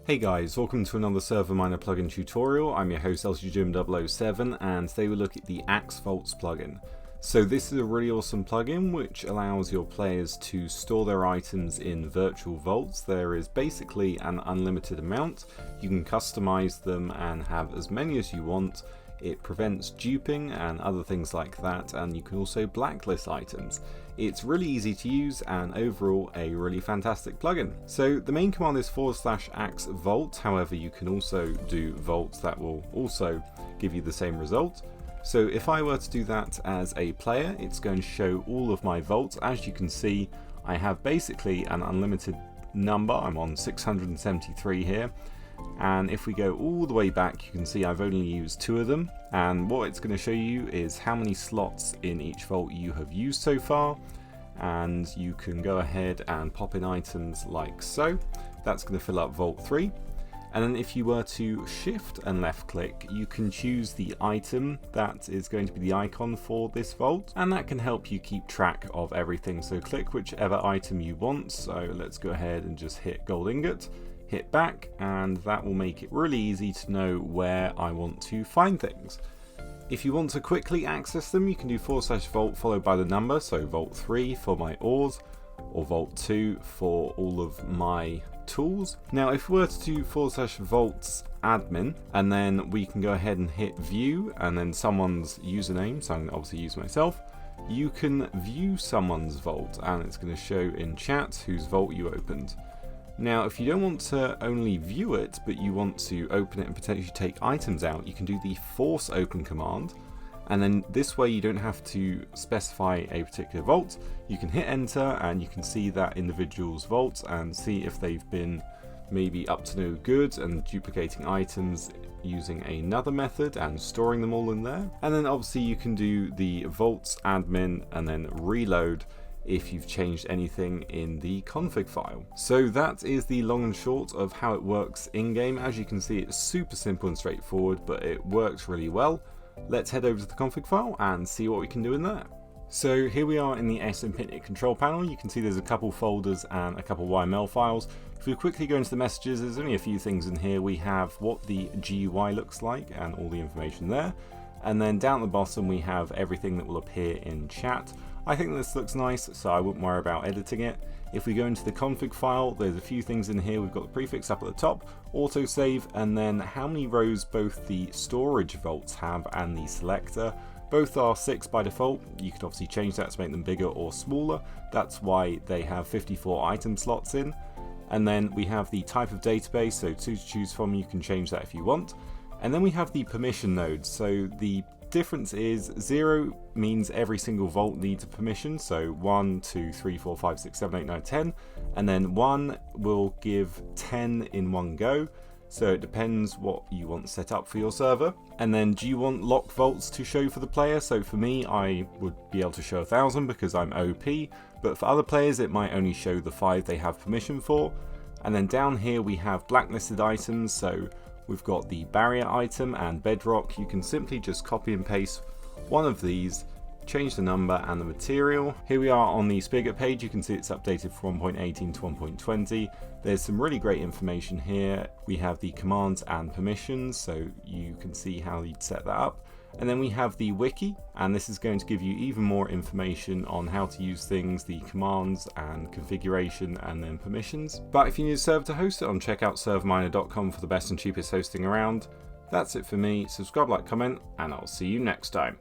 Hey guys, welcome to another ServerMiner plugin tutorial. I'm your host LGJim007 and today we look at the AxVaults plugin. So this is a really awesome plugin which allows your players to store their items in virtual vaults. There is basically an unlimited amount. You can customize them and have as many as you want. It prevents duping and other things like that, and you can also blacklist items. It's really easy to use and overall a really fantastic plugin. So the main command is /AxVault, however you can also do vaults that will also give you the same result. So if I were to do that as a player, it's going to show all of my vaults. As you can see, I have basically an unlimited number. I'm on 673 here. And if we go all the way back, you can see I've only used 2 of them, and what it's going to show you is how many slots in each vault you have used so far, and you can go ahead and pop in items like so. That's going to fill up vault 3, and then if you were to shift and left click, you can choose the item that is going to be the icon for this vault, and that can help you keep track of everything. So click whichever item you want. So let's go ahead and just hit gold ingot, hit back, and that will make it really easy to know where I want to find things. If you want to quickly access them, you can do /vault followed by the number, so vault 3 for my ores, or vault 2 for all of my tools. Now if we were to do /vaults admin, and then we can go ahead and hit view and then someone's username, so I'm going to obviously use myself, you can view someone's vault and it's going to show in chat whose vault you opened. Now if you don't want to only view it, but you want to open it and potentially take items out, you can do the force open command, and then this way you don't have to specify a particular vault. You can hit enter and you can see that individual's vault and see if they've been maybe up to no good and duplicating items using another method and storing them all in there. And then obviously you can do the vaults admin and then reload if you've changed anything in the config file. So that is the long and short of how it works in game. As you can see, it's super simple and straightforward, but it works really well. Let's head over to the config file and see what we can do in there. So here we are in the SMPinit control panel. You can see there's a couple folders and a couple YML files. If we quickly go into the messages, there's only a few things in here. We have what the GUI looks like and all the information there. And then down at the bottom we have everything that will appear in chat. I think this looks nice, so I wouldn't worry about editing it. If we go into the config file, there's a few things in here. We've got the prefix up at the top, autosave, and then how many rows both the storage vaults have and the selector. Both are 6 by default. You can obviously change that to make them bigger or smaller. That's why they have 54 item slots in. And then we have the type of database, so 2 to choose from. You can change that if you want. And then we have the permission nodes. So the difference is 0 means every single vault needs a permission, so 1, 2, 3, 4, 5, 6, 7, 8, 9, 10, and then 1 will give 10 in one go, so it depends what you want set up for your server. And then do you want lock vaults to show for the player? So for me, I would be able to show 1,000 because I'm OP, but for other players it might only show the 5 they have permission for. And then down here we have blacklisted items, so we've got the barrier item and bedrock. You can simply just copy and paste one of these, change the number and the material. Here we are on the spigot page. You can see it's updated from 1.18 to 1.20. There's some really great information here. We have the commands and permissions, so you can see how you'd set that up. And then we have the wiki, and this is going to give you even more information on how to use things, the commands and configuration and then permissions. But if you need a server to host it on, check out serverminer.com for the best and cheapest hosting around. That's it for me. Subscribe, like, comment, and I'll see you next time.